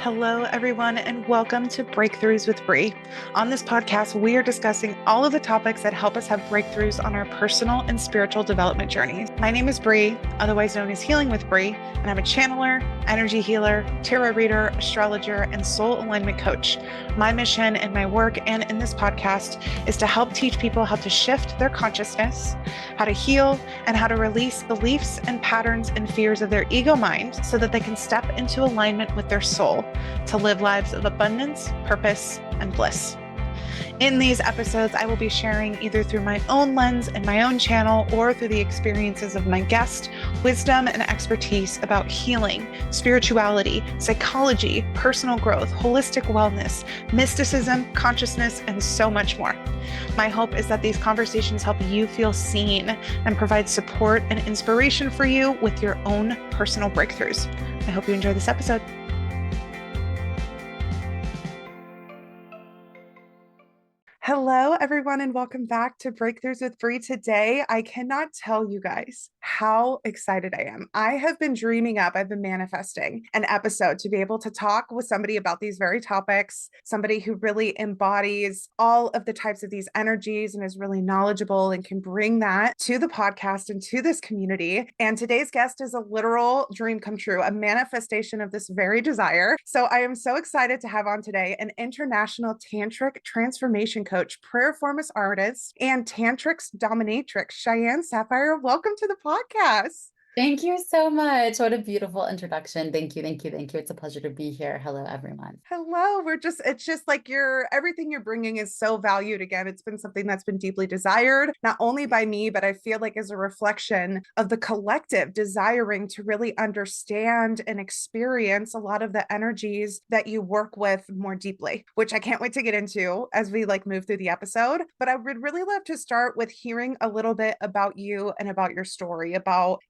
Hello, everyone, and welcome to Breakthroughs with Bree. On this podcast, we are discussing all of the topics that help us have breakthroughs on our personal and spiritual development journeys. My name is Bree, otherwise known as Healing with Bree, and I'm a channeler, energy healer, tarot reader, astrologer, and soul alignment coach. My mission in my work and in this podcast is to help teach people how to shift their consciousness, how to heal, and how to release beliefs and patterns and fears of their ego mind so that they can step into alignment with their soul to live lives of abundance, purpose, and bliss. In these episodes, I will be sharing either through my own lens and my own channel or through the experiences of my guest, wisdom and expertise about healing, spirituality, psychology, personal growth, holistic wellness, mysticism, consciousness, and so much more. My hope is that these conversations help you feel seen and provide support and inspiration for you with your own personal breakthroughs. I hope you enjoy this episode. Hello, everyone, and welcome back to Breakthroughs with Bree. Today, I cannot tell you guys how excited I am. I have been dreaming up, I've been manifesting an episode to be able to talk with somebody about these very topics, somebody who really embodies all of the types of these energies and is really knowledgeable and can bring that to the podcast and to this community. And today's guest is a literal dream come true, a manifestation of this very desire. So I am so excited to have on today an International Tantric Transformation coach, prayerformance artist, and Tantrics Dominatrix, Cheyenne Sapphire. Welcome to the podcast. Thank you so much. What a beautiful introduction. Thank you. It's a pleasure to be here. Hello, everyone. Hello. It's just like everything you're bringing is so valued. Again, it's been something that's been deeply desired, not only by me, but I feel like as a reflection of the collective desiring to really understand and experience a lot of the energies that you work with more deeply, which I can't wait to get into as we move through the episode. But I would really love to start with hearing a little bit about you and about your story, about,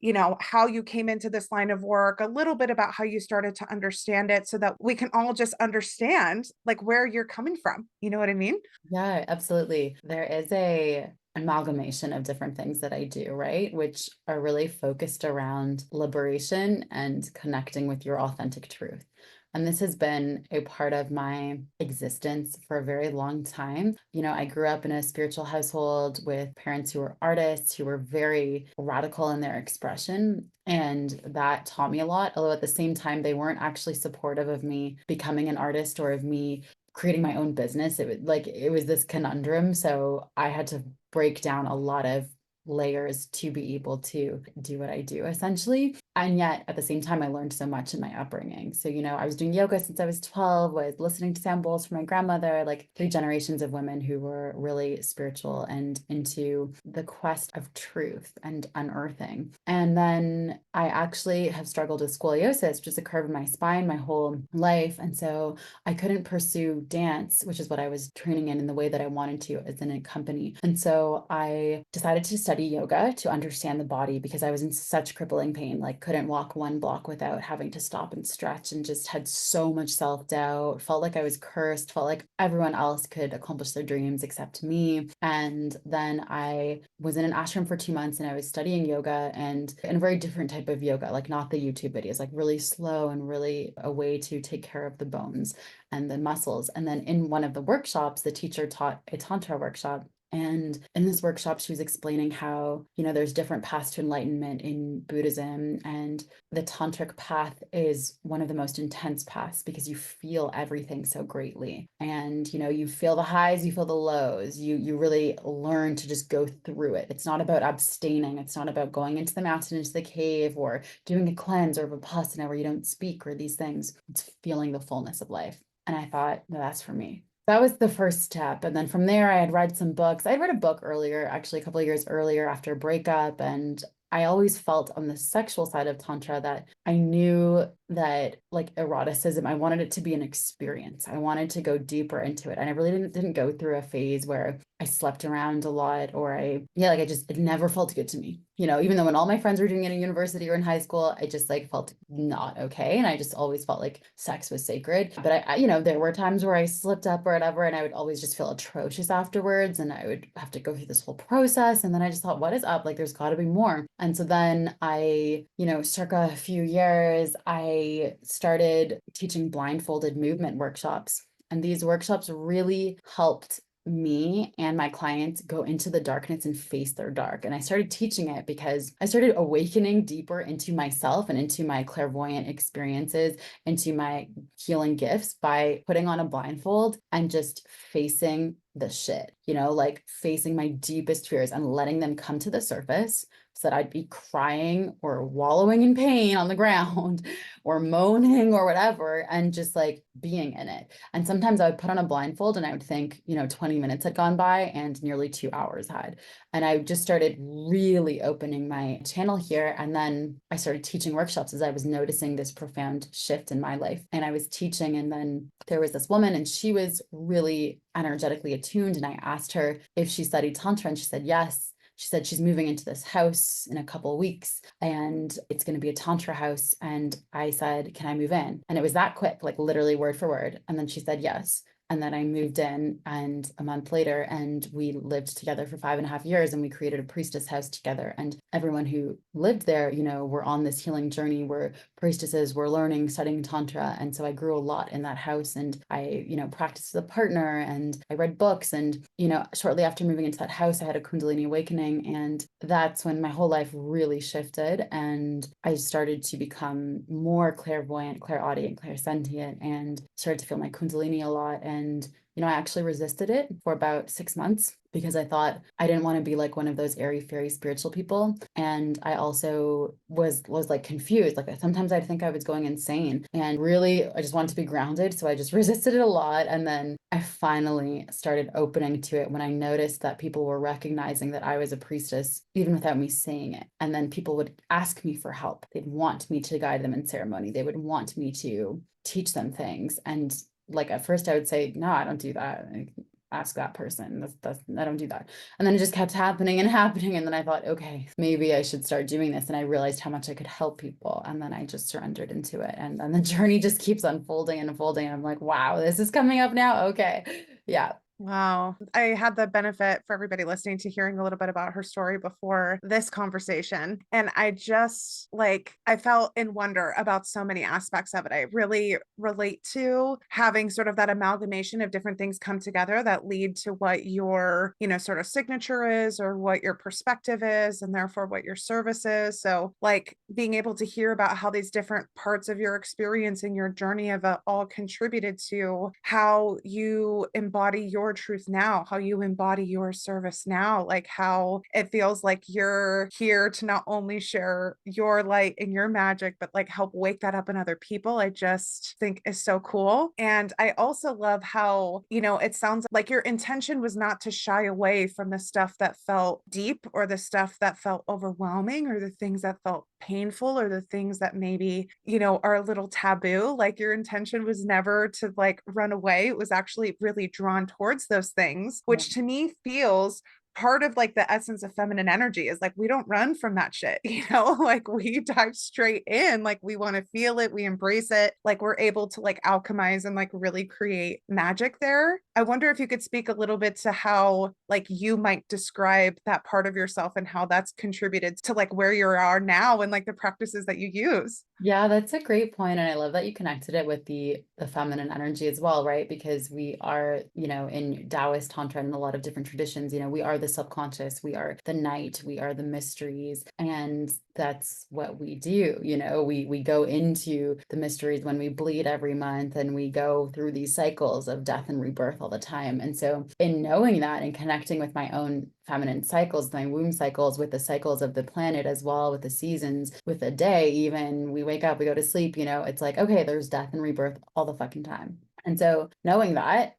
how you came into this line of work, a little bit about how you started to understand it so that we can all just understand where you're coming from. You know what I mean? Yeah, absolutely. There is a amalgamation of different things that I do, right? Which are really focused around liberation and connecting with your authentic truth. And this has been a part of my existence for a very long time. I grew up in a spiritual household with parents who were artists, who were very radical in their expression. And that taught me a lot, although at the same time, they weren't actually supportive of me becoming an artist or of me creating my own business. It was this conundrum. So I had to break down a lot of layers to be able to do what I do, essentially. And yet at the same time, I learned so much in my upbringing. So, I was doing yoga since I was 12, was listening to sound bowls from my grandmother, like 3 generations of women who were really spiritual and into the quest of truth and unearthing. And then I actually have struggled with scoliosis, which is a curve in my spine my whole life. And so I couldn't pursue dance, which is what I was training in the way that I wanted to as in a company. And so I decided to study yoga to understand the body because I was in such crippling pain, couldn't walk 1 block without having to stop and stretch, and just had so much self-doubt, felt like I was cursed, felt like everyone else could accomplish their dreams except me. And then I was in an ashram for 2 months and I was studying yoga, and in a very different type of yoga, not the YouTube videos, really slow and really a way to take care of the bones and the muscles. And then in one of the workshops, the teacher taught a Tantra workshop. And in this workshop, she was explaining how, there's different paths to enlightenment in Buddhism. And the tantric path is one of the most intense paths because you feel everything so greatly. And, you feel the highs, you feel the lows, you really learn to just go through it. It's not about abstaining. It's not about going into the mountain, into the cave, or doing a cleanse or a vipassana where you don't speak or these things. It's feeling the fullness of life. And I thought, no, that's for me. That was the first step. And then from there, I had read some books. I had read a book earlier, actually a couple of years earlier after a breakup. And I always felt on the sexual side of Tantra that I knew that eroticism, I wanted it to be an experience. I wanted to go deeper into it. And I really didn't go through a phase where I slept around a lot or it never felt good to me. Even though when all my friends were doing it in university or in high school, I just felt not okay. And I just always felt like sex was sacred. But there were times where I slipped up or whatever, and I would always just feel atrocious afterwards. And I would have to go through this whole process. And then I just thought, what is up? There's got to be more. And so then I, circa a few years, I I started teaching blindfolded movement workshops. And these workshops really helped me and my clients go into the darkness and face their dark. And I started teaching it because I started awakening deeper into myself and into my clairvoyant experiences, into my healing gifts by putting on a blindfold and just facing the shit, like facing my deepest fears and letting them come to the surface so that I'd be crying or wallowing in pain on the ground or moaning or whatever, and just like being in it. And sometimes I would put on a blindfold and I would think, 20 minutes had gone by and nearly 2 hours had. And I just started really opening my channel here. And then I started teaching workshops as I was noticing this profound shift in my life. And I was teaching, and then there was this woman, and she was really energetically attuned. And I asked her if she studied Tantra, and she said yes. She said she's moving into this house in a couple of weeks and it's going to be a Tantra house. And I said, can I move in? And it was that quick, like literally word for word. And then she said yes. And then I moved in, and a month later, and we lived together for 5.5 years, and we created a priestess house together. And everyone who lived there, we're on this healing journey. We're priestesses, we're learning, studying Tantra. And so I grew a lot in that house, and I, practiced with a partner, and I read books. And, shortly after moving into that house, I had a kundalini awakening. And that's when my whole life really shifted. And I started to become more clairvoyant, clairaudient, clairsentient, and started to feel my kundalini a lot. And, I actually resisted it for about 6 months because I thought I didn't want to be like one of those airy fairy spiritual people. And I also was like confused. Like sometimes I'd think I was going insane, and really I just wanted to be grounded. So I just resisted it a lot. And then I finally started opening to it when I noticed that people were recognizing that I was a priestess, even without me saying it. And then people would ask me for help. They'd want me to guide them in ceremony. They would want me to teach them things. And like at first I would say, no, I don't do that. Ask that person. I don't do that. And then it just kept happening and happening. And then I thought, okay, maybe I should start doing this. And I realized how much I could help people. And then I just surrendered into it. And then the journey just keeps unfolding and unfolding. And I'm like, wow, this is coming up now. Okay. Yeah. Wow. I had the benefit for everybody listening to hearing a little bit about her story before this conversation. And I just I felt in wonder about so many aspects of it. I really relate to having sort of that amalgamation of different things come together that lead to what your, sort of signature is, or what your perspective is, and therefore what your service is. So being able to hear about how these different parts of your experience and your journey have all contributed to how you embody your truth now, how you embody your service now, how it feels like you're here to not only share your light and your magic, but help wake that up in other people. I just think is so cool. And I also love how, it sounds like your intention was not to shy away from the stuff that felt deep, or the stuff that felt overwhelming, or the things that felt painful, or the things that maybe, are a little taboo. Your intention was never to run away. It was actually really drawn towards those things, which to me feels part of the essence of feminine energy is we don't run from that shit, we dive straight in, we want to feel it, we embrace it, we're able to alchemize and really create magic there. I wonder if you could speak a little bit to how you might describe that part of yourself and how that's contributed to where you are now and the practices that you use. Yeah, that's a great point. And I love that you connected it with the feminine energy as well, right? Because we are, in Taoist Tantra and a lot of different traditions, we are the subconscious, we are the night, we are the mysteries. And that's what we do. We go into the mysteries when we bleed every month, and we go through these cycles of death and rebirth all the time. And so in knowing that and connecting with my own feminine cycles, my womb cycles, with the cycles of the planet as well, with the seasons, with the day, even we wake up, we go to sleep, it's okay, there's death and rebirth all the fucking time. And so knowing that,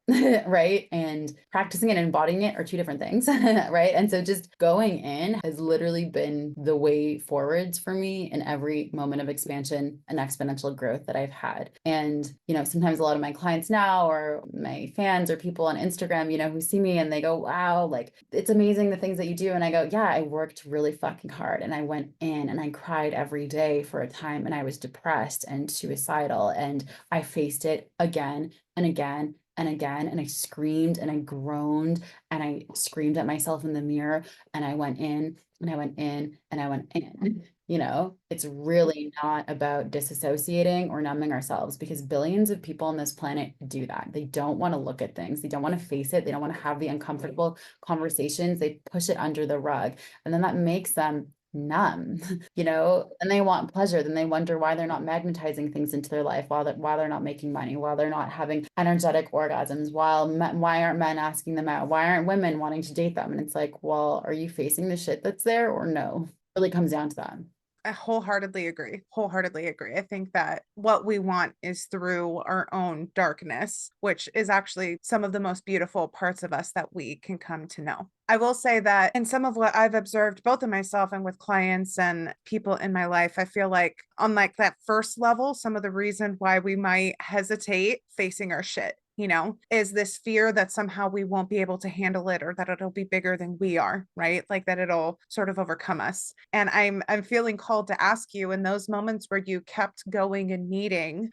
right, and practicing it and embodying it are two different things, right? And so just going in has literally been the way forwards for me in every moment of expansion and exponential growth that I've had. And, sometimes a lot of my clients now, or my fans, or people on Instagram, who see me and they go, wow, it's amazing the things that you do. And I go, yeah, I worked really fucking hard, and I went in and I cried every day for a time, and I was depressed and suicidal, and I faced it again and again and again. And I screamed and I groaned and I screamed at myself in the mirror, and I went in and I went in and I went in. It's really not about disassociating or numbing ourselves, because billions of people on this planet do that. They don't want to look at things. They don't want to face it. They don't want to have the uncomfortable conversations. They push it under the rug. And then that makes them numb, and they want pleasure. Then they wonder why they're not magnetizing things into their life, while they're not making money, while they're not having energetic orgasms, why aren't men asking them out? Why aren't women wanting to date them? And it's like, well, are you facing the shit that's there or no? It really comes down to that. I wholeheartedly agree. Wholeheartedly agree. I think that what we want is through our own darkness, which is actually some of the most beautiful parts of us that we can come to know. I will say that in some of what I've observed, both in myself and with clients and people in my life, I feel like on like that first level, some of the reason why we might hesitate facing our shit, is this fear that somehow we won't be able to handle it, or that it'll be bigger than we are, right? Like that it'll sort of overcome us. And I'm feeling called to ask you, in those moments where you kept going and meeting,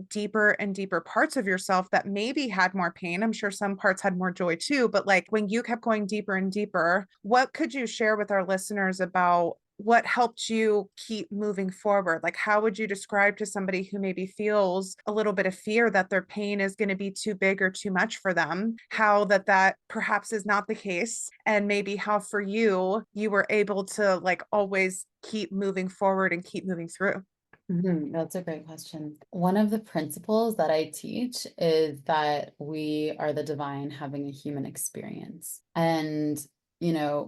deeper and deeper parts of yourself that maybe had more pain. I'm sure some parts had more joy too, but like when you kept going deeper and deeper, what could you share with our listeners about what helped you keep moving forward? Like, how would you describe to somebody who maybe feels a little bit of fear that their pain is going to be too big or too much for them, how that perhaps is not the case, and maybe how for you, you were able to like always keep moving forward and keep moving through? That's a great question. One of the principles that I teach is that we are the divine having a human experience. And,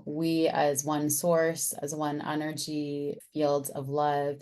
we as one source, as one energy, fields of love,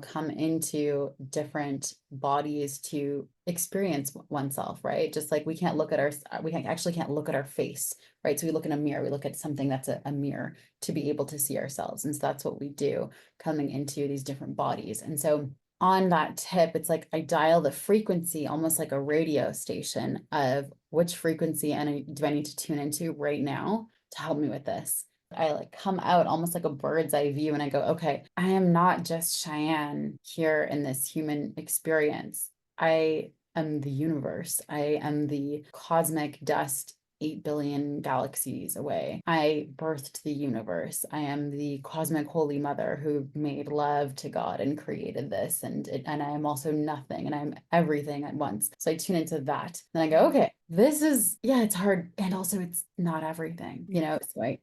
come into different bodies to experience oneself, right? Just like we can't look at can't look at our face, right? So we look in a mirror, we look at something that's a mirror to be able to see ourselves. And so that's what we do coming into these different bodies. And so on that tip, it's like I dial the frequency almost like a radio station of which frequency do I need to tune into right now to help me with this. I like come out almost like a bird's eye view and I go, okay, I am not just Cheyenne here in this human experience. I am the universe. I am the cosmic dust 8 billion galaxies away. I birthed the universe. I am the cosmic holy mother who made love to God and created this. And I am also nothing and I'm everything at once. So I tune into that. Then I go, okay, this is, yeah, it's hard. And also it's not everything,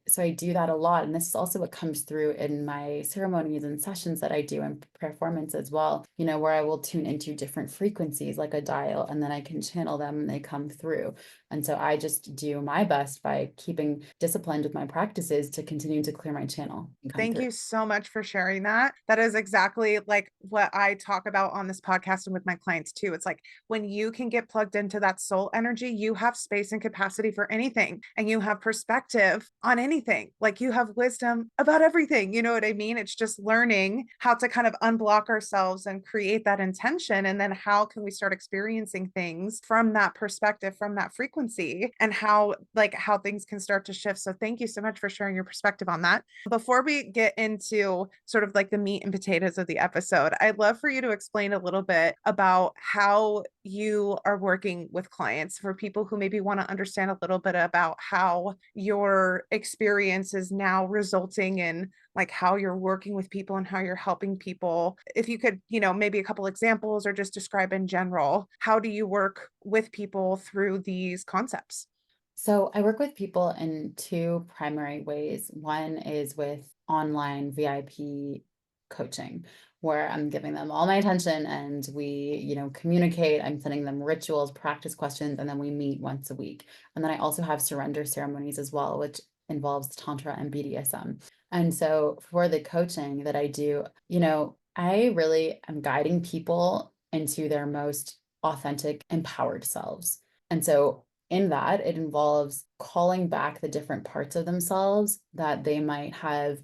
So I do that a lot. And this is also what comes through in my ceremonies and sessions that I do and performance as well, where I will tune into different frequencies like a dial, and then I can channel them and they come through. And so I just do my best by keeping disciplined with my practices to continue to clear my channel and come Thank through. you so much for sharing that. That is exactly like what I talk about on this podcast and with my clients too. It's like when you can get plugged into that soul energy, you have space and capacity for anything, and you have perspective on anything. Like you have wisdom about everything. You know what I mean? It's just learning how to kind of unblock ourselves and create that intention. And then how can we start experiencing things from that perspective, from that frequency, and how things can start to shift. So thank you so much for sharing your perspective on that. Before we get into sort of like the meat and potatoes of the episode, I'd love for you to explain a little bit about how you are working with clients, for people who maybe want to understand a little bit about how your experience is now resulting in like how you're working with people and how you're helping people. If you could, maybe a couple examples or just describe in general, how do you work with people through these concepts? So I work with people in two primary ways. One is with online VIP coaching, where I'm giving them all my attention and we, communicate. I'm sending them rituals, practice questions, and then we meet once a week. And then I also have surrender ceremonies as well, which involves Tantra and BDSM. And so for the coaching that I do, I really am guiding people into their most authentic, empowered selves. And so in that, it involves calling back the different parts of themselves that they might have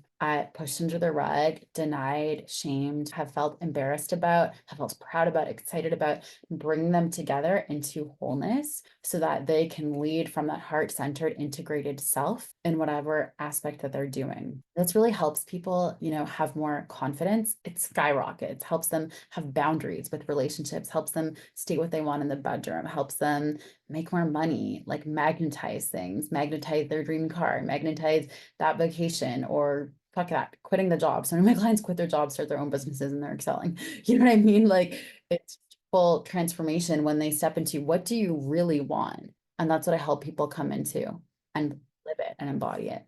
pushed under the rug, denied, shamed, have felt embarrassed about, have felt proud about, excited about, bring them together into wholeness so that they can lead from that heart-centered, integrated self in whatever aspect that they're doing. This really helps people, have more confidence. It skyrockets, helps them have boundaries with relationships, helps them state what they want in the bedroom, helps them make more money, like magnetize things, magnetize their dream car, magnetize that vacation, or fuck that, quitting the job. So many of my clients quit their jobs, start their own businesses, and they're excelling. You know what I mean? Like, it's full transformation when they step into what do you really want? And that's what I help people come into and live it and embody it.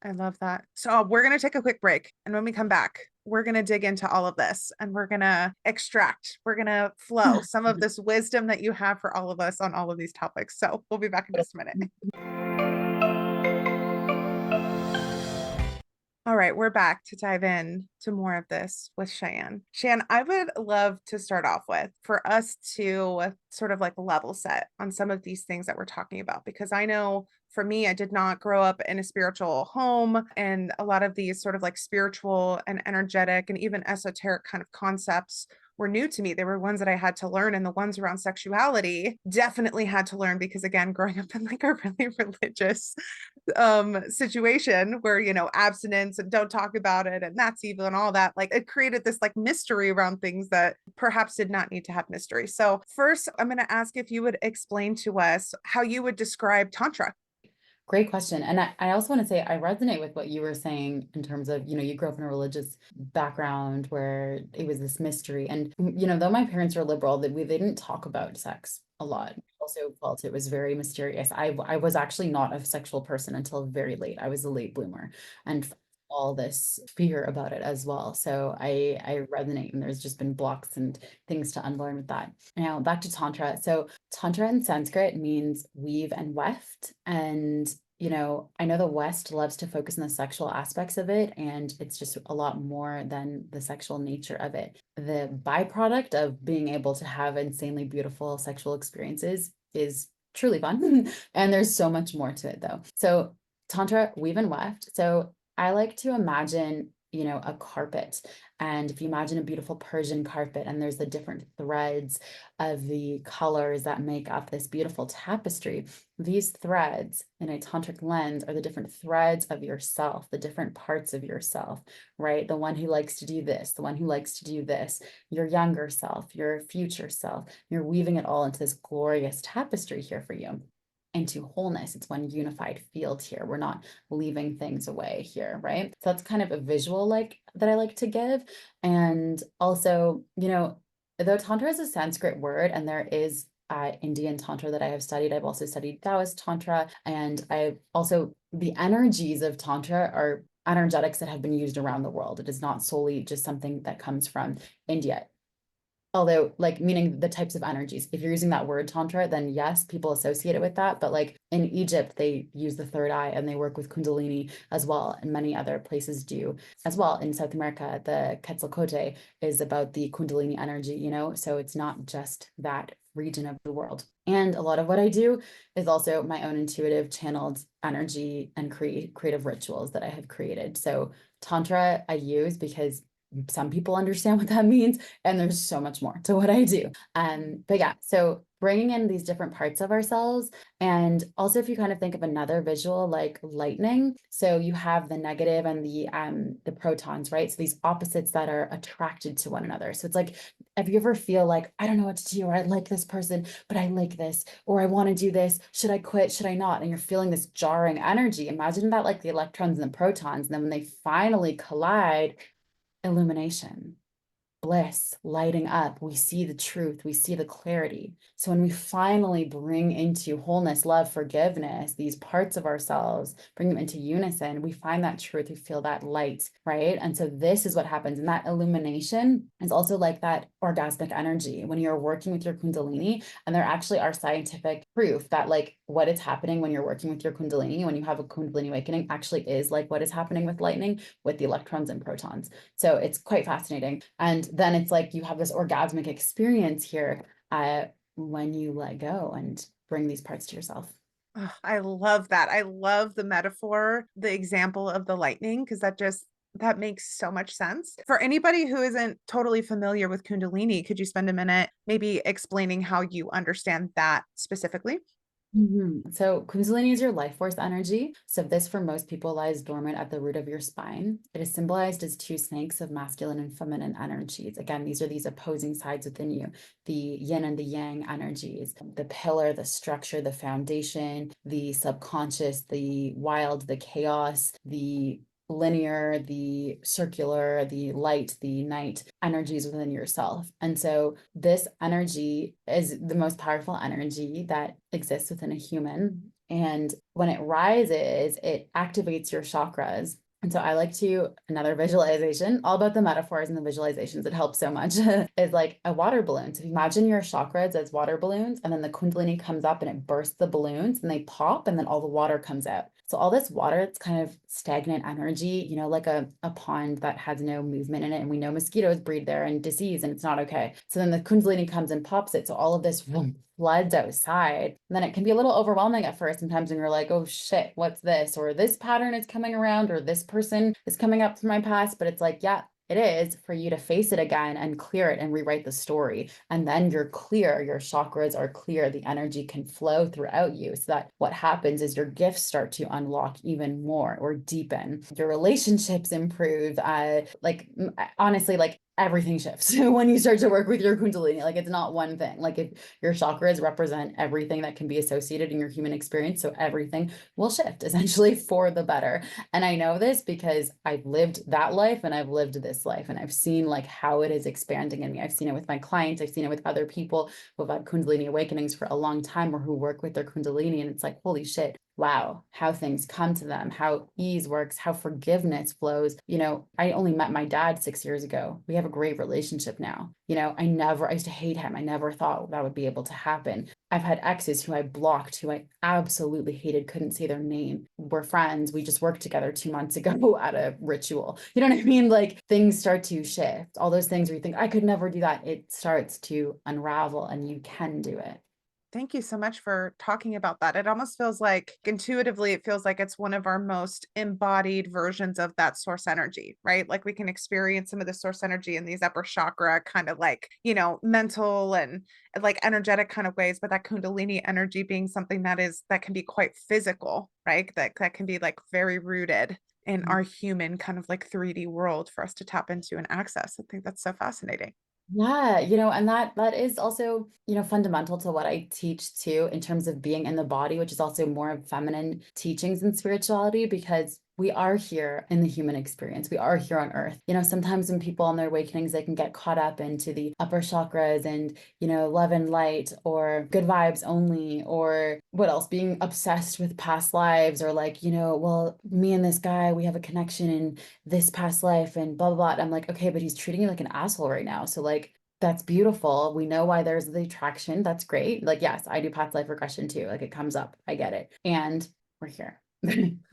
I love that. So we're going to take a quick break. And when we come back, we're going to dig into all of this and we're going to extract, we're going to flow some of this wisdom that you have for all of us on all of these topics. So we'll be back in just a minute. All right, we're back to dive in to more of this with Cheyenne. Cheyenne, I would love to start off with for us to sort of like level set on some of these things that we're talking about, because I know for me, I did not grow up in a spiritual home, and a lot of these sort of like spiritual and energetic and even esoteric kind of concepts were new to me. They were ones that I had to learn, and the ones around sexuality definitely had to learn because, again, growing up in like a really religious situation where, you know, abstinence and don't talk about it and that's evil and all that, like it created this like mystery around things that perhaps did not need to have mystery. So first, I'm going to ask if you would explain to us how you would describe Tantra. Great question. And I also want to say I resonate with what you were saying in terms of, you know, you grew up in a religious background where it was this mystery. And, you know, though my parents were liberal, they didn't talk about sex a lot. Also felt it was very mysterious. I was actually not a sexual person until very late. I was a late bloomer and all this fear about it as well. So I resonate, and there's just been blocks and things to unlearn with that. Now back to Tantra. So Tantra in Sanskrit means weave and weft. And, you know, I know the West loves to focus on the sexual aspects of it, and it's just a lot more than the sexual nature of it. The byproduct of being able to have insanely beautiful sexual experiences is truly fun. And there's so much more to it though. So Tantra, weave and weft. So I like to imagine, you know, a carpet. And if you imagine a beautiful Persian carpet, and there's the different threads of the colors that make up this beautiful tapestry, these threads in a tantric lens are the different threads of yourself, the different parts of yourself, right? The one who likes to do this, the one who likes to do this, your younger self, your future self. You're weaving it all into this glorious tapestry here for you. Into wholeness. It's one unified field here. We're not leaving things away here, right? So that's kind of a visual like that I like to give. And also, you know, though Tantra is a Sanskrit word, and there is Indian Tantra that I have studied. I've also studied Taoist Tantra, and I've also, the energies of Tantra are energetics that have been used around the world. It is not solely just something that comes from India. Although, like, meaning the types of energies. If you're using that word Tantra, then yes, people associate it with that. But like in Egypt, they use the third eye and they work with kundalini as well. And many other places do as well. In South America, the Quetzalcoatl is about the kundalini energy, you know? So it's not just that region of the world. And a lot of what I do is also my own intuitive channeled energy and creative rituals that I have created. So Tantra I use because some people understand what that means, and there's so much more to what I do. But yeah, so bringing in these different parts of ourselves. And also, if you kind of think of another visual like lightning, so you have the negative and the protons, right? So these opposites that are attracted to one another. So it's like, if you ever feel like, I don't know what to do, or I like this person, but I like this, or I want to do this, should I quit, should I not? And you're feeling this jarring energy. Imagine that, like the electrons and the protons, and then when they finally collide, illumination, bliss, lighting up. We see the truth, we see the clarity. So when we finally bring into wholeness, love, forgiveness, these parts of ourselves, bring them into unison, we find that truth, we feel that light, right? And so this is what happens. And that illumination is also like that orgasmic energy. When you're working with your kundalini, and there actually are scientific proof that like what is happening when you're working with your kundalini, when you have a kundalini awakening, actually is like what is happening with lightning, with the electrons and protons. So it's quite fascinating. And then it's like you have this orgasmic experience here when you let go and bring these parts to yourself. Oh, I love that. I love the metaphor, the example of the lightning, because that makes so much sense. For anybody who isn't totally familiar with Kundalini, could you spend a minute maybe explaining how you understand that specifically? So Kundalini is your life force energy. So this for most people lies dormant at the root of your spine. It is symbolized as two snakes of masculine and feminine energies. Again, these are these opposing sides within you, the yin and the yang energies, the pillar, the structure, the foundation, the subconscious, the wild, the chaos, the linear, the circular, the light, the night energies within yourself. And so this energy is the most powerful energy that exists within a human. And when it rises, it activates your chakras. And so I like to, another visualization, all about the metaphors and the visualizations, it helps so much, is like a water balloon. So if you imagine your chakras as water balloons, and then the kundalini comes up and it bursts the balloons and they pop, and then all the water comes out. So all this water, it's kind of stagnant energy, like a pond that has no movement in it. And we know mosquitoes breed there and disease, and it's not okay. So then the kundalini comes and pops it. So all of this floods outside. And then it can be a little overwhelming at first sometimes when you're like, oh shit, what's this? Or this pattern is coming around, or this person is coming up from my past. But it's like, yeah, it is for you to face it again and clear it and rewrite the story. And then you're clear, your chakras are clear, the energy can flow throughout you. So that what happens is your gifts start to unlock even more or deepen. Your relationships improve. Honestly, like everything shifts when you start to work with your kundalini. Like it's not one thing. Like if your chakras represent everything that can be associated in your human experience, so everything will shift essentially for the better. And I know this because I've lived that life and I've lived this life, and I've seen like how it is expanding in me. I've seen it with my clients. I've seen it with other people who have had kundalini awakenings for a long time or who work with their kundalini. And it's like, holy shit, wow, how things come to them, how ease works, how forgiveness flows. I only met my dad 6 years ago. We have a great relationship now. I used to hate him. I never thought that would be able to happen. I've had exes who I blocked, who I absolutely hated, couldn't say their name. We're friends. We just worked together 2 months ago at a ritual. You know what I mean? Like things start to shift. All those things where you think, I could never do that. It starts to unravel and you can do it. Thank you so much for talking about that. It almost feels like intuitively, it feels like it's one of our most embodied versions of that source energy, right? Like we can experience some of the source energy in these upper chakra kind of like, mental and like energetic kind of ways, but that kundalini energy being something that can be quite physical, right? That can be like very rooted in our human kind of like 3D world for us to tap into and access. I think that's so fascinating. Yeah, and that is also, fundamental to what I teach too, in terms of being in the body, which is also more of feminine teachings and spirituality, because we are here in the human experience. We are here on earth. Sometimes when people on their awakenings, they can get caught up into the upper chakras and, love and light or good vibes only, or what else, being obsessed with past lives, or like, well, me and this guy, we have a connection in this past life and blah, blah, blah. And I'm like, okay, but he's treating you like an asshole right now. So like, that's beautiful. We know why there's the attraction. That's great. Like, yes, I do past life regression too. Like it comes up. I get it. And we're here.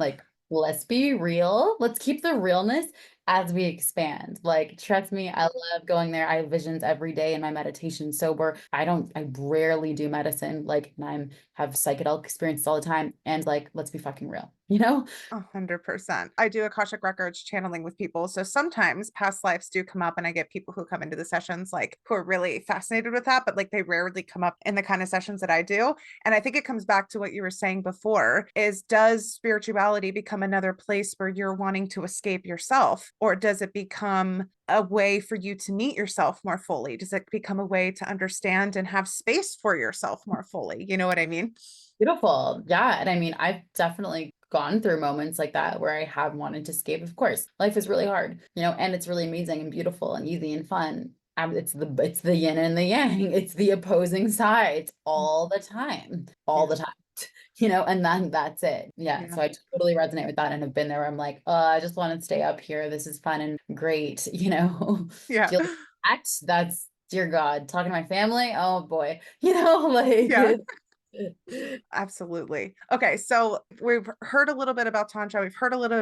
Like, let's be real. Let's keep the realness as we expand. Like, trust me, I love going there. I have visions every day in my meditation sober. I rarely do medicine. Like, and have psychedelic experiences all the time. And like, let's be fucking real, 100%. I do Akashic Records channeling with people. So sometimes past lives do come up, and I get people who come into the sessions like who are really fascinated with that, but like they rarely come up in the kind of sessions that I do. And I think it comes back to what you were saying before is, does spirituality become another place where you're wanting to escape yourself, or does it become a way for you to meet yourself more fully? Does it become a way to understand and have space for yourself more fully? You know what I mean? Beautiful. Yeah. And I mean, I've definitely gone through moments like that where I have wanted to escape. Of course, life is really hard, and it's really amazing and beautiful and easy and fun. It's the yin and the yang. It's the opposing sides all the time, all the time, and then that's it. Yeah. Yeah. So I totally resonate with that and have been there where I'm like, I just want to stay up here. This is fun and great, Yeah. Feel that's dear God, talking to my family. Oh boy, Yeah. like Absolutely. Okay, so we've heard a little bit about tantra. We've heard a little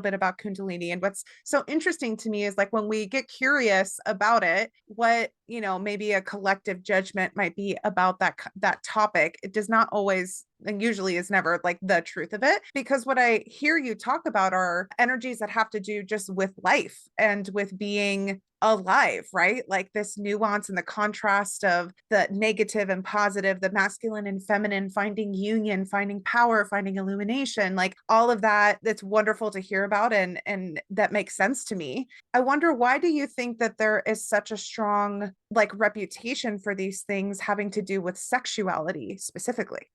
bit about kundalini, and what's so interesting to me is like when we get curious about it, what maybe a collective judgment might be about that topic. It does not always, and usually is never like the truth of it, because what I hear you talk about are energies that have to do just with life and with being alive, right? Like this nuance and the contrast of the negative and positive, the masculine and feminine, finding union, finding power, finding illumination, like all of that. That's wonderful to hear about, and that makes sense to me. I wonder, why do you think that there is such a strong like reputation for these things having to do with sexuality specifically?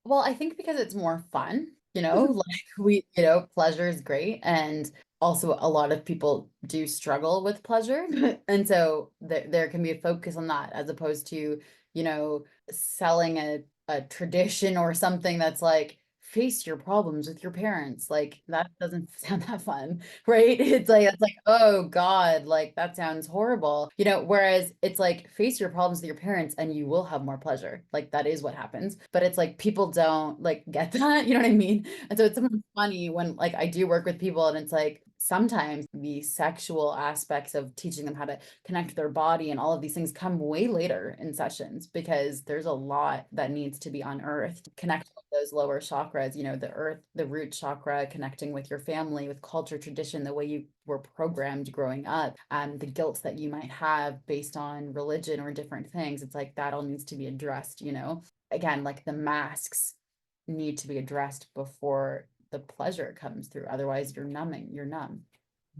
Well, I think because it's more fun. Like pleasure is great. And also a lot of people do struggle with pleasure. And so there can be a focus on that as opposed to, you know, selling a tradition or something that's like, face your problems with your parents. Like that doesn't sound that fun, right? It's like, oh God, like that sounds horrible. Whereas it's like face your problems with your parents and you will have more pleasure. Like that is what happens. But it's like people don't like get that, you know what I mean? And so it's sometimes funny when like I do work with people and it's like sometimes the sexual aspects of teaching them how to connect with their body and all of these things come way later in sessions because there's a lot that needs to be unearthed. Connect with those lower chakras, the earth, the root chakra, connecting with your family, with culture, tradition, the way you were programmed growing up, and the guilt that you might have based on religion or different things. It's like that all needs to be addressed, Again, like the masks need to be addressed before the pleasure comes through. Otherwise, you're numb.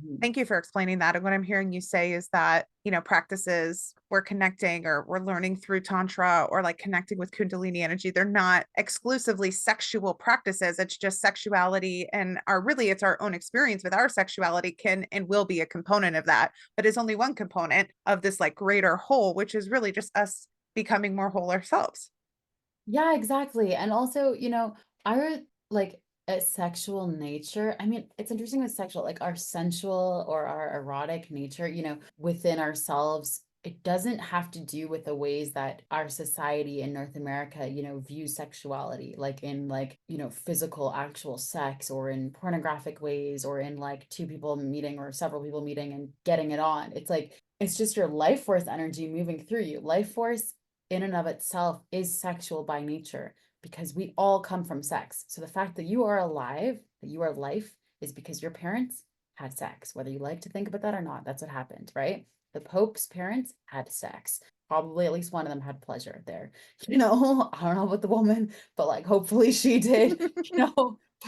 Mhm. Thank you for explaining that. And what I'm hearing you say is that, practices we're connecting or we're learning through Tantra or like connecting with Kundalini energy, they're not exclusively sexual practices. It's just sexuality and it's our own experience with our sexuality can and will be a component of that, but it's only one component of this like greater whole, which is really just us becoming more whole ourselves. Yeah, exactly. And also, our like sexual nature. I mean, it's interesting with sexual, like our sensual or our erotic nature, within ourselves. It doesn't have to do with the ways that our society in North America, views sexuality, like in like, physical actual sex or in pornographic ways or in like two people meeting or several people meeting and getting it on. It's like, it's just your life force energy moving through you. Life force in and of itself is sexual by nature because we all come from sex. So the fact that you are alive, that you are life, is because your parents had sex, whether you like to think about that or not. That's what happened, right? The Pope's parents had sex. Probably at least one of them had pleasure there. I don't know about the woman, but like hopefully she did,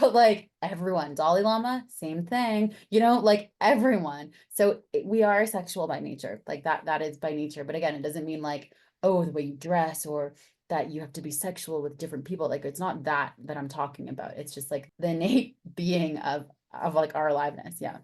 but like everyone, Dalai Lama, same thing, like everyone. So we are sexual by nature, like that is by nature. But again, it doesn't mean like, oh, the way you dress or that you have to be sexual with different people. Like it's not that I'm talking about. It's just like the innate being of like our aliveness. Yeah.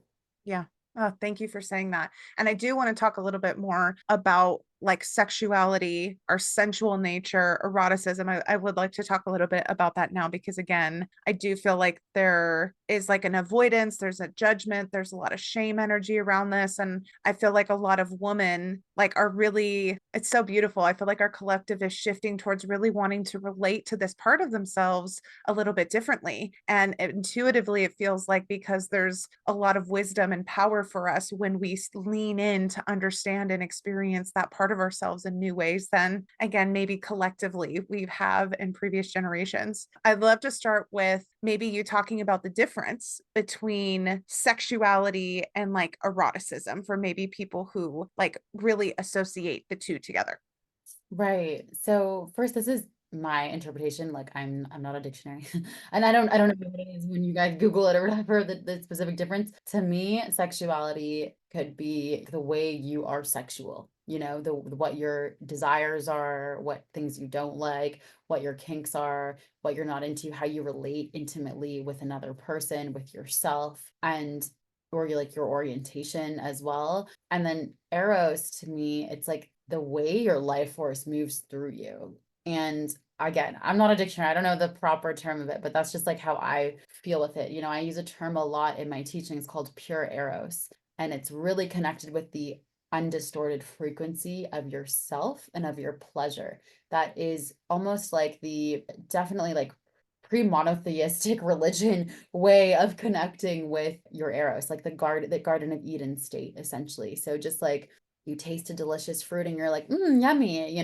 Yeah. Oh, thank you for saying that. And I do want to talk a little bit more about like sexuality, our sensual nature, eroticism. I would like to talk a little bit about that now because, again, I do feel like there is like an avoidance, there's a judgment, there's a lot of shame energy around this. And I feel like a lot of women like are really, it's so beautiful. I feel like our collective is shifting towards really wanting to relate to this part of themselves a little bit differently. And intuitively, it feels like because there's a lot of wisdom and power for us when we lean in to understand and experience that part of ourselves in new ways than, again, maybe collectively we have in previous generations. I'd love to start with maybe you talking about the difference between sexuality and like eroticism for maybe people who like really associate the two together. Right. So first, this is my interpretation. Like I'm not a dictionary. And I don't know what it is when you guys Google it or whatever, the specific difference. To me, sexuality could be the way you are sexual, what your desires are, what things you don't like, what your kinks are, what you're not into, how you relate intimately with another person, with yourself, and or your orientation as well. And then eros to me, it's like the way your life force moves through you. And again, I'm not a dictionary. I don't know the proper term of it, but that's just like how I feel with it. I use a term a lot in my teachings called pure eros, and it's really connected with the undistorted frequency of yourself and of your pleasure. That is almost like the definitely like pre-monotheistic religion way of connecting with your eros, like the Garden of Eden state, essentially. So just like you taste a delicious fruit and you're like, yummy,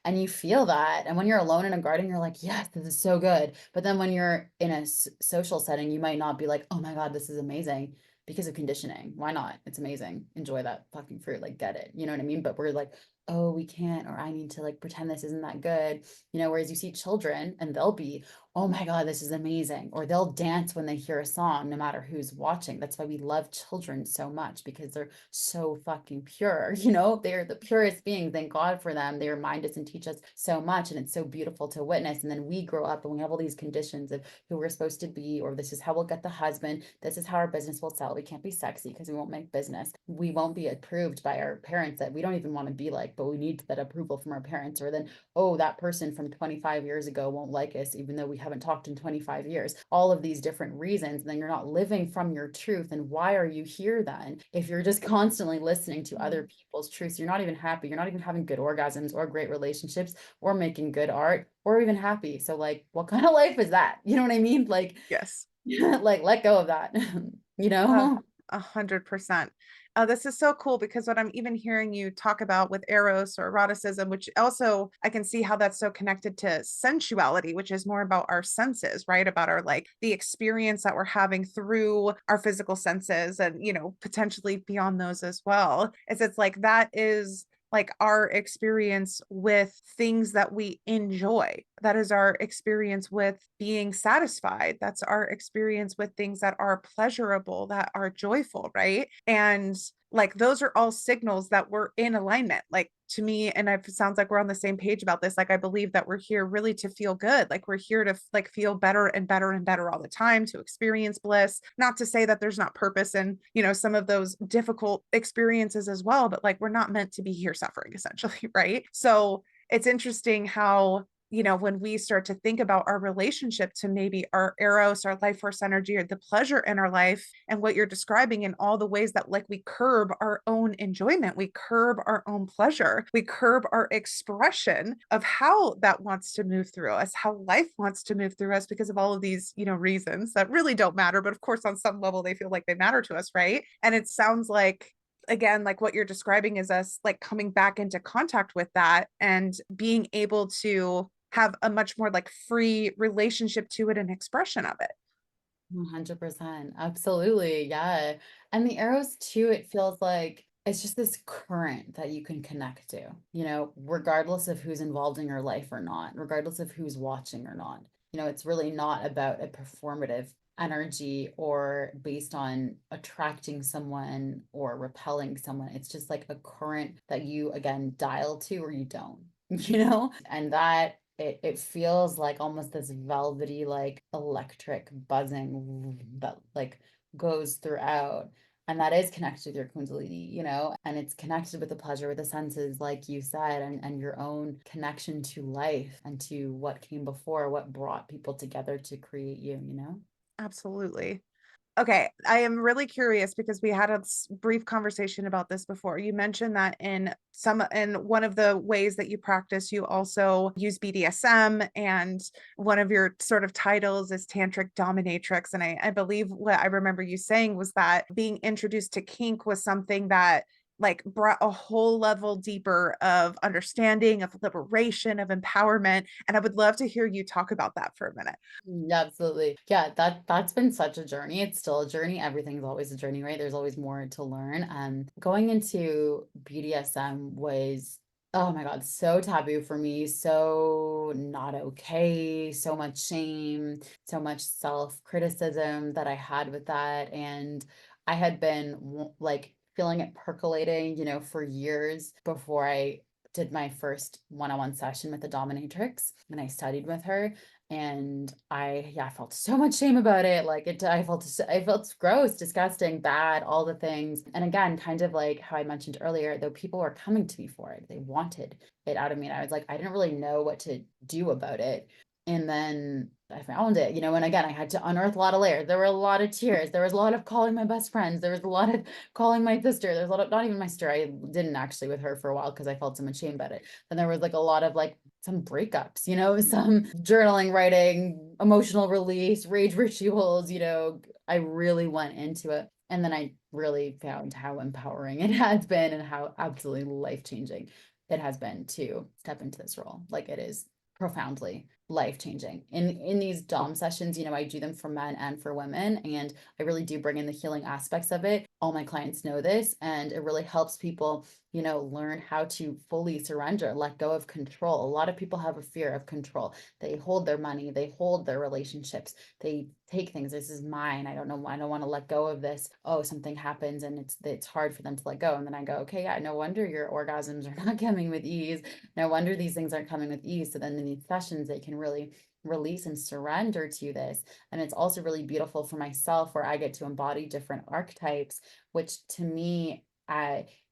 and you feel that. And when you're alone in a garden, you're like, yes, this is so good. But then when you're in a social setting, you might not be like, oh my God, this is amazing because of conditioning. Why not? It's amazing. Enjoy that fucking fruit. Like, get it. You know what I mean? But we're like, oh, we can't, or I need to like pretend this isn't that good. Whereas you see children and they'll be oh my God, this is amazing. Or they'll dance when they hear a song, no matter who's watching. That's why we love children so much, because they're so fucking pure. They're the purest beings. Thank God for them. They remind us and teach us so much. And it's so beautiful to witness. And then we grow up and we have all these conditions of who we're supposed to be, or this is how we'll get the husband. This is how our business will sell. We can't be sexy because we won't make business. We won't be approved by our parents that we don't even want to be like, but we need that approval from our parents. Or then, oh, that person from 25 years ago won't like us, even though we haven't talked in 25 years. All of these different reasons. And then you're not living from your truth. And why are you here then? If you're just constantly listening to other people's truths, you're not even happy. You're not even having good orgasms or great relationships or making good art or even happy. So, like, what kind of life is that? You know what I mean? Like, Yes. like, let go of that, you Uh, know? 100%. This is so cool because what I'm even hearing you talk about with eros or eroticism, which also I can see how that's so connected to sensuality, which is more about our senses, right? About our like the experience that we're having through our physical senses and, potentially beyond those as well. It's like that is like our experience with things that we enjoy. That is our experience with being satisfied. That's our experience with things that are pleasurable, that are joyful, right? And like those are all signals that we're in alignment. Like to me, and it sounds like we're on the same page about this. Like I believe that we're here really to feel good. Like we're here to like feel better and better and better all the time, to experience bliss. Not to say that there's not purpose in, some of those difficult experiences as well, but like we're not meant to be here suffering essentially, right? So it's interesting how when we start to think about our relationship to maybe our eros, our life force energy, or the pleasure in our life, and what you're describing in all the ways that like we curb our own enjoyment, we curb our own pleasure, we curb our expression of how that wants to move through us, how life wants to move through us because of all of these, reasons that really don't matter. But of course, on some level, they feel like they matter to us, right? And it sounds like again, like what you're describing is us like coming back into contact with that and being able to have a much more like free relationship to it and expression of it. 100%. Absolutely. Yeah. And the arrows too, it feels like it's just this current that you can connect to, regardless of who's involved in your life or not, regardless of who's watching or not. It's really not about a performative energy or based on attracting someone or repelling someone. It's just like a current that you, again, dial to or you don't, and that it feels like almost this velvety, like electric buzzing that like goes throughout. And that is connected with your kundalini, and it's connected with the pleasure, with the senses, like you said, and your own connection to life and to what came before, what brought people together to create you. Absolutely. Okay, I am really curious because we had a brief conversation about this before. You mentioned that in one of the ways that you practice, you also use BDSM, and one of your sort of titles is Tantric Dominatrix. And I believe what I remember you saying was that being introduced to kink was something that like brought a whole level deeper of understanding, of liberation, of empowerment. And I would love to hear you talk about that for a minute. Yeah, absolutely. Yeah, that's been such a journey. It's still a journey. Everything's always a journey, right? There's always more to learn. Going into BDSM was, oh my God, so taboo for me, so not okay, so much shame, so much self-criticism that I had with that. And I had been like feeling it percolating, for years before I did my first one-on-one session with the dominatrix, and I studied with her. And I felt so much shame about it. Like I felt gross, disgusting, bad, all the things. And again, kind of like how I mentioned earlier, though people were coming to me for it. They wanted it out of me. And I was like, I didn't really know what to do about it. And then I found it, and again, I had to unearth a lot of layers. There were a lot of tears. There was a lot of calling my best friends. There was a lot of calling my sister. There's a lot of, not even my sister. I didn't actually with her for a while because I felt so much shame about it. Then there was like a lot of like some breakups, some journaling, writing, emotional release, rage rituals, I really went into it. And then I really found how empowering it has been and how absolutely life-changing it has been to step into this role. Like it is profoundly life-changing. In these dom sessions, I do them for men and for women, and I really do bring in the healing aspects of it. all my clients know this, and it really helps people, learn how to fully surrender, let go of control. A lot of people have a fear of control. They hold their money, they hold their relationships, they take things. This is mine. I don't know. I don't want to let go of this. Oh, something happens and it's hard for them to let go. And then I go, okay, yeah, no wonder your orgasms are not coming with ease. No wonder these things aren't coming with ease. So then in these sessions, they can really release and surrender to this. And it's also really beautiful for myself where I get to embody different archetypes, which to me,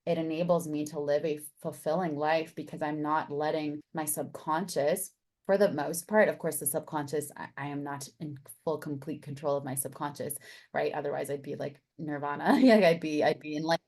it enables me to live a fulfilling life because I'm not letting my subconscious, for the most part, of course, the subconscious, I am not in full complete control of my subconscious, right? Otherwise I'd be like nirvana. Yeah, I'd be in like,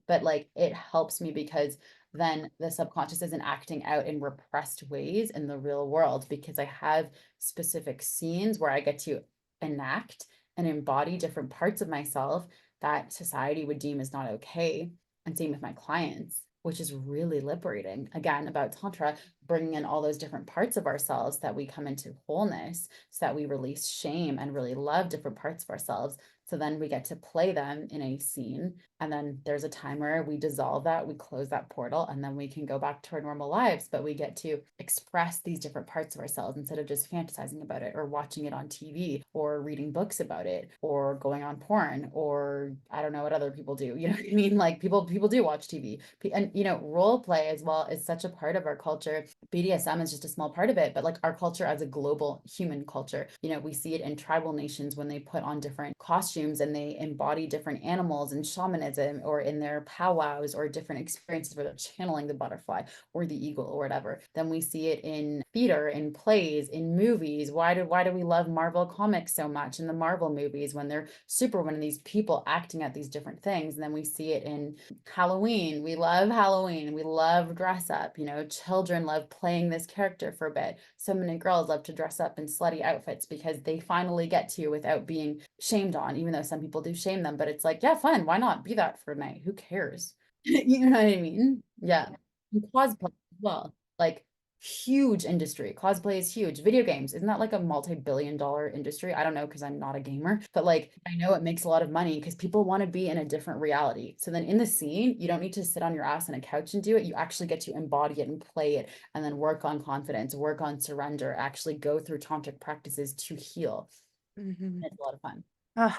but like it helps me because then the subconscious isn't acting out in repressed ways in the real world because I have specific scenes where I get to enact and embody different parts of myself that society would deem as not okay. And same with my clients, which is really liberating. Again, about Tantra, bringing in all those different parts of ourselves that we come into wholeness so that we release shame and really love different parts of ourselves. So then we get to play them in a scene. And then there's a time where we dissolve that, we close that portal, and then we can go back to our normal lives. But we get to express these different parts of ourselves instead of just fantasizing about it or watching it on TV or reading books about it or going on porn or I don't know what other people do. You know what I mean? Like people do watch TV. And role play as well is such a part of our culture. BDSM is just a small part of it, but like our culture as a global human culture, we see it in tribal nations when they put on different costumes and they embody different animals and shamanism or in their powwows or different experiences where they're channeling the butterfly or the eagle or whatever. Then we see it in theater, in plays, in movies. Why do we love Marvel comics so much in the Marvel movies when they're Superman and these people acting at these different things? And then we see it in Halloween. We love Halloween. We love dress up. Children love playing this character for a bit. So many girls love to dress up in slutty outfits because they finally get to without being shamed on, even though some people do shame them. But it's like, yeah, fun. Why not be that for a night? Who cares? You know what I mean? Yeah. And cosplay as well. Like huge industry. Cosplay is huge. Video games, isn't that like a multi-billion-dollar industry? I don't know because I'm not a gamer, but like I know it makes a lot of money because people want to be in a different reality. So then in the scene, you don't need to sit on your ass on a couch and do it. You actually get to embody it and play it and then work on confidence, work on surrender, actually go through tantric practices to heal. Mhm. It's a lot of fun.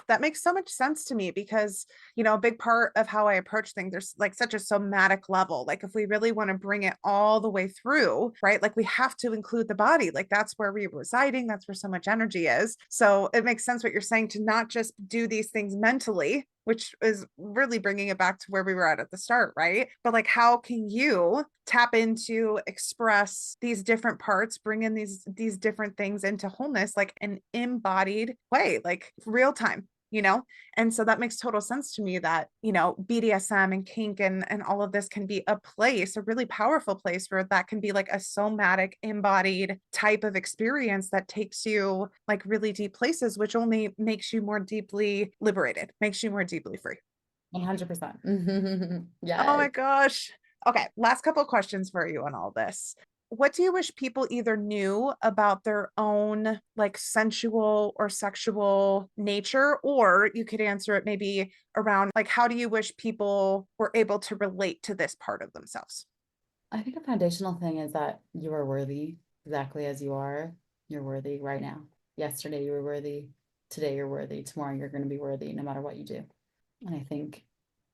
That makes so much sense to me because, a big part of how I approach things, there's like such a somatic level. Like, if we really want to bring it all the way through, right? Like, we have to include the body. Like, that's where we're residing, that's where so much energy is. So, it makes sense what you're saying to not just do these things mentally, which is really bringing it back to where we were at the start, right? But like, how can you tap into, express these different parts, bring in these different things into wholeness, like an embodied way, like real time, and so that makes total sense to me that, BDSM and kink and all of this can be a place, a really powerful place where that can be like a somatic embodied type of experience that takes you like really deep places, which only makes you more deeply liberated, makes you more deeply free. 100%. Oh Yes. my gosh. Okay, last couple of questions for you on all this. What do you wish people either knew about their own like sensual or sexual nature, or you could answer it maybe around like, how do you wish people were able to relate to this part of themselves? I think a foundational thing is that you are worthy exactly as you are. You're worthy right now. Yesterday you were worthy. Today you're worthy. Tomorrow you're going to be worthy no matter what you do. And I think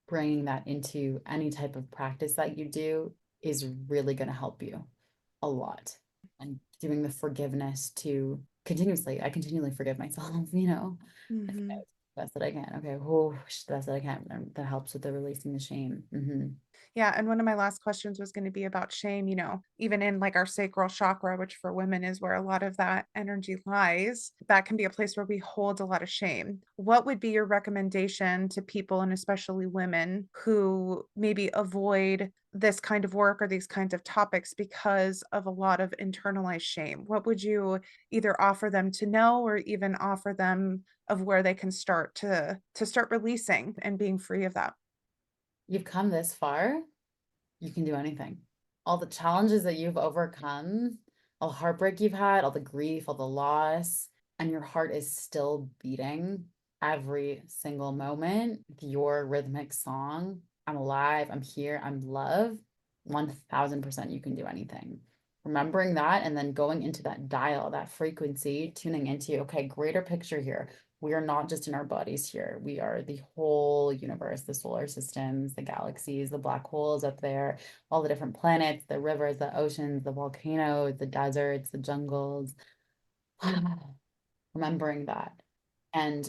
bringing that into any type of practice that you do is really going to help you a lot. And doing the forgiveness to continuously, I continually forgive myself, If Mhm. that's the best that I can. Okay, oh, the best that I can. That helps with the releasing the shame. Yeah. And one of my last questions was going to be about shame, even in like our sacral chakra, which for women is where a lot of that energy lies. That can be a place where we hold a lot of shame. What would be your recommendation to people, and especially women, who maybe avoid this kind of work or these kinds of topics because of a lot of internalized shame? What would you either offer them to know, or even offer them of where they can start to start releasing and being free of that? You've come this far, you can do anything. All the challenges that you've overcome, all the heartbreak you've had, all the grief, all the loss, and your heart is still beating. every single moment, your rhythmic song, I'm alive, I'm here, I'm love, 1000% you can do anything. Remembering that and then going into that dial, that frequency, tuning into, okay, greater picture here. We are not just in our bodies here. We are the whole universe, the solar systems, the galaxies, the black holes up there, all the different planets, the rivers, the oceans, the volcanoes, the deserts, the jungles. Remembering that. And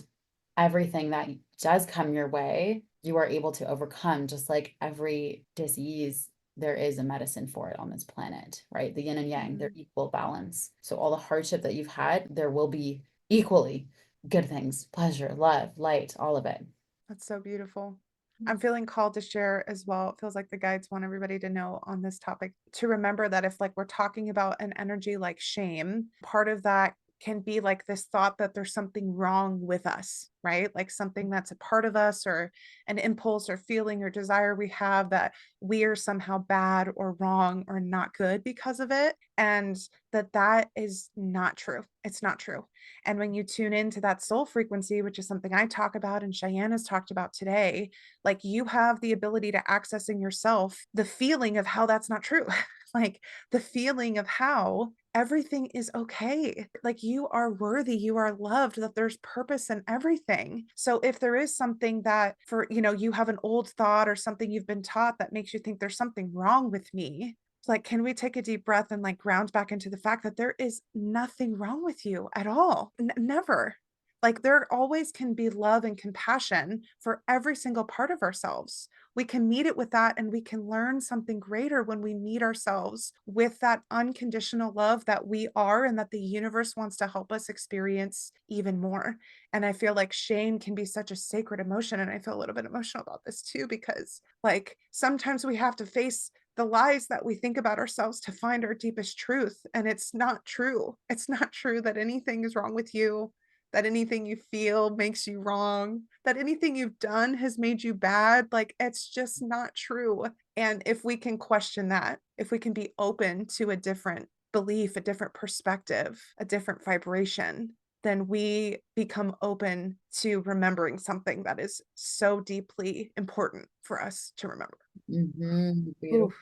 everything that does come your way, you are able to overcome, just like every disease, there is a medicine for it on this planet, right? The yin and yang, they're Mhm. equal balance. So all the hardship that you've had, there will be equally good things, pleasure, love, light, all of it. That's so beautiful. I'm feeling called to share as well. It feels like the guides want everybody to know on this topic to remember that if like we're talking about an energy like shame, part of that can be like this thought that there's something wrong with us, right? Like something that's a part of us or an impulse or feeling or desire we have that we are somehow bad or wrong or not good because of it. And that is not true. It's not true. And when you tune into that soul frequency, which is something I talk about and Cheyenne has talked about today, like you have the ability to access in yourself the feeling of how that's not true. Like the feeling of how everything is okay. Like you are worthy, you are loved, that there's purpose in everything. So if there is something that for, you have an old thought or something you've been taught that makes you think there's something wrong with me, like can we take a deep breath and like ground back into the fact that there is nothing wrong with you at all. Never. Like there always can be love and compassion for every single part of ourselves. We can meet it with that and we can learn something greater when we meet ourselves with that unconditional love that we are and that the universe wants to help us experience even more. And I feel like shame can be such a sacred emotion, and I feel a little bit emotional about this too because like sometimes we have to face the lies that we think about ourselves to find our deepest truth. And it's not true. It's not true that anything is wrong with you, that anything you feel makes you wrong, that anything you've done has made you bad. Like it's just not true. And if we can question that, if we can be open to a different belief, a different perspective, a different vibration, then we become open to remembering something that is so deeply important for us to remember. Beautiful. Oof.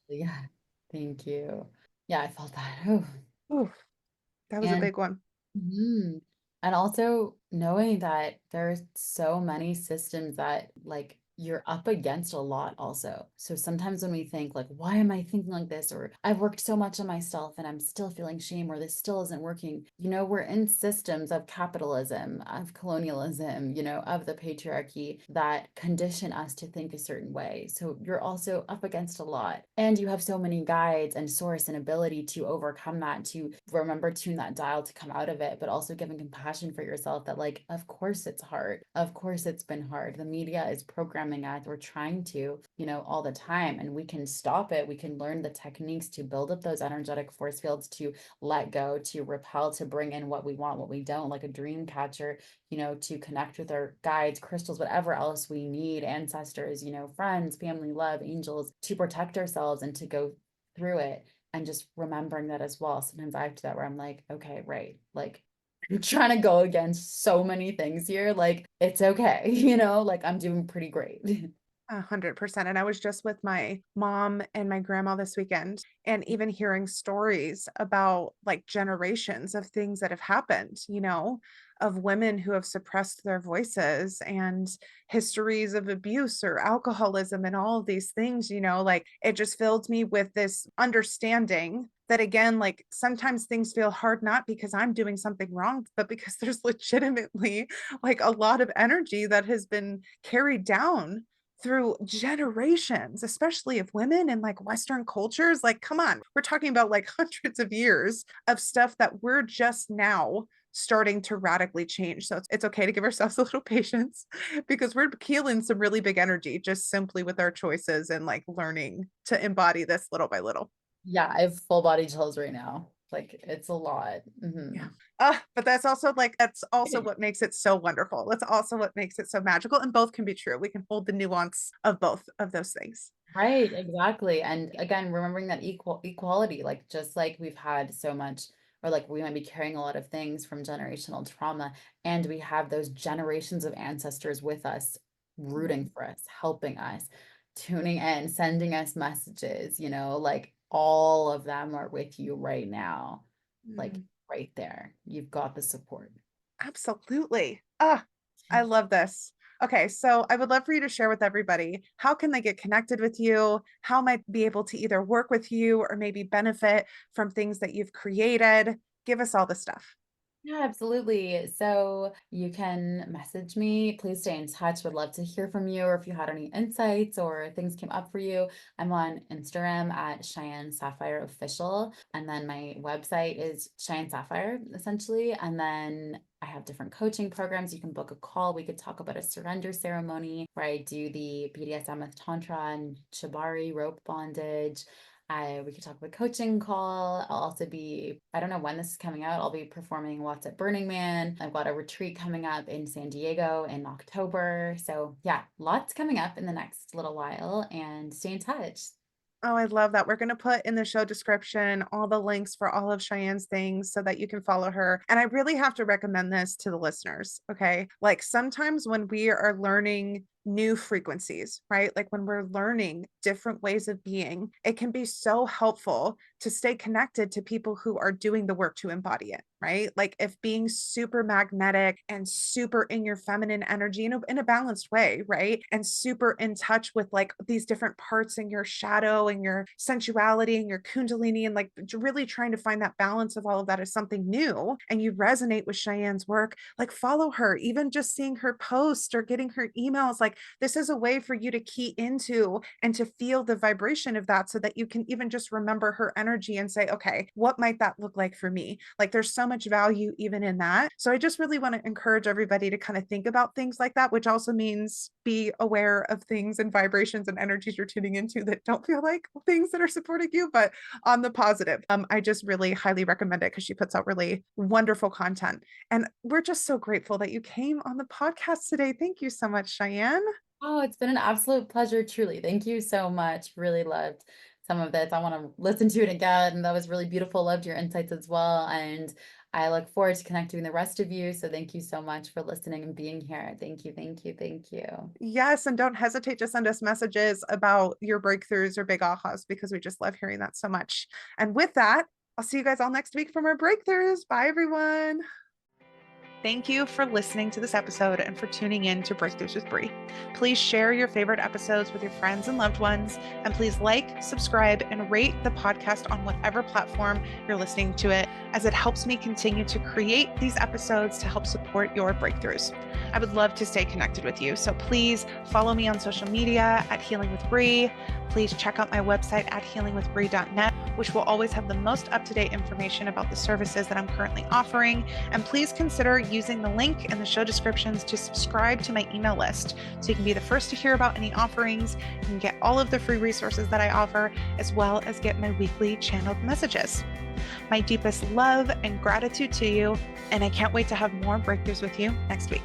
Yeah. Thank you. Yeah, I felt that. Oh. Oof, that was a And big one. Mhm. And also knowing that there's so many systems that like you're up against a lot also. So sometimes when we think like, why am I thinking like this? Or I've worked so much on myself and I'm still feeling shame or this still isn't working. We're in systems of capitalism, of colonialism, of the patriarchy that condition us to think a certain way. So you're also up against a lot. And you have so many guides and source and ability to overcome that, to remember tune that dial to come out of it, but also giving compassion for yourself that like, of course it's hard. Of course it's been hard. The media is programming us. We're trying to, all the time. And we can stop it. We can learn the techniques to build up those energetic force fields, to let go, to repel, to bring in what we want, what we don't, like a dream catcher, to connect with our guides, crystals, whatever else we need, ancestors, friends, family, love, angels, to protect ourselves and to go through it. And just remembering that as well. Sometimes I have to that where I'm like, okay, right. Like I'm trying to go against so many things here. Like it's okay, like I'm doing pretty great. 100%. And I was just with my mom and my grandma this weekend, and even hearing stories about like generations of things that have happened, of women who have suppressed their voices and histories of abuse or alcoholism and all of these things, like it just filled me with this understanding that again, like sometimes things feel hard, not because I'm doing something wrong, but because there's legitimately like a lot of energy that has been carried down through generations, especially of women in like Western cultures. Like, come on, we're talking about like hundreds of years of stuff that we're just now starting to radically change. So it's okay to give ourselves a little patience because we're healing some really big energy just simply with our choices and like learning to embody this little by little. Yeah, I have full body chills right now. Like it's a lot. Yeah. But that's also what makes it so wonderful. That's also what makes it so magical. And both can be true. We can hold the nuance of both of those things. Right, exactly. And again, remembering that equality, like just like we've had so much or like we might be carrying a lot of things from generational trauma, and we have those generations of ancestors with us, rooting for us, helping us, tuning in, sending us messages, like all of them are with you right now, like Mm, right there. You've got the support. absolutely. Ah, I love this. Okay, so I would love for you to share with everybody, how can they get connected with you? How might be able to either work with you or maybe benefit from things that you've created? Give us all the stuff. Yeah, absolutely. So you can message me. Please stay in touch. Would love to hear from you, or if you had any insights or things came up for you. I'm on Instagram at Cheyenne Sapphire Official. And then my website is Cheyenne Sapphire, essentially. And then I have different coaching programs. You can book a call. We could talk about a surrender ceremony where I do the BDSM with Tantra and Shibari rope bondage. We could talk about coaching call. I'll also be, I don't know when this is coming out, I'll be performing lots at Burning Man. I've got a retreat coming up in San Diego in October. So yeah, lots coming up in the next little while, and stay in touch. Oh, I love that. We're going to put in the show description all the links for all of Cheyenne's things so that you can follow her. And I really have to recommend this to the listeners. Okay. Like sometimes when we are learning new frequencies, right? Like when we're learning different ways of being, it can be so helpful to stay connected to people who are doing the work to embody it, right? Like if being super magnetic and super in your feminine energy in a balanced way, right? And super in touch with like these different parts in your shadow and your sensuality and your kundalini and like really trying to find that balance of all of that is something new and you resonate with Cheyenne's work, like follow her, even just seeing her post or getting her emails, like this is a way for you to key into and to feel the vibration of that so that you can even just remember her energy and say, okay, what might that look like for me? Like there's so much value even in that. So I just really want to encourage everybody to kind of think about things like that, which also means be aware of things and vibrations and energies you're tuning into that don't feel like things that are supporting you, but on the positive. I just really highly recommend it because she puts out really wonderful content. And we're just so grateful that you came on the podcast today. Thank you so much, Cheyenne. Oh, it's been an absolute pleasure, truly. Thank you so much. Really loved some of this. I want to listen to it again. And that was really beautiful. Loved your insights as well. And I look forward to connecting with the rest of you. So thank you so much for listening and being here. Thank you, thank you, thank you. Yes, and don't hesitate to send us messages about your breakthroughs or big ahas because we just love hearing that so much. And with that, I'll see you guys all next week from our breakthroughs. Bye, everyone. Thank you for listening to this episode and for tuning in to Breakthroughs with Bree. Please share your favorite episodes with your friends and loved ones, and please like, subscribe, and rate the podcast on whatever platform you're listening to it, as it helps me continue to create these episodes to help support your breakthroughs. I would love to stay connected with you, so please follow me on social media at Healing with Bree. Please check out my website at healingwithbree.net, which will always have the most up-to-date information about the services that I'm currently offering. And please consider using the link in the show descriptions to subscribe to my email list so you can be the first to hear about any offerings. You can get all of the free resources that I offer, as well as get my weekly channeled messages. My deepest love and gratitude to you, and I can't wait to have more breakthroughs with you next week.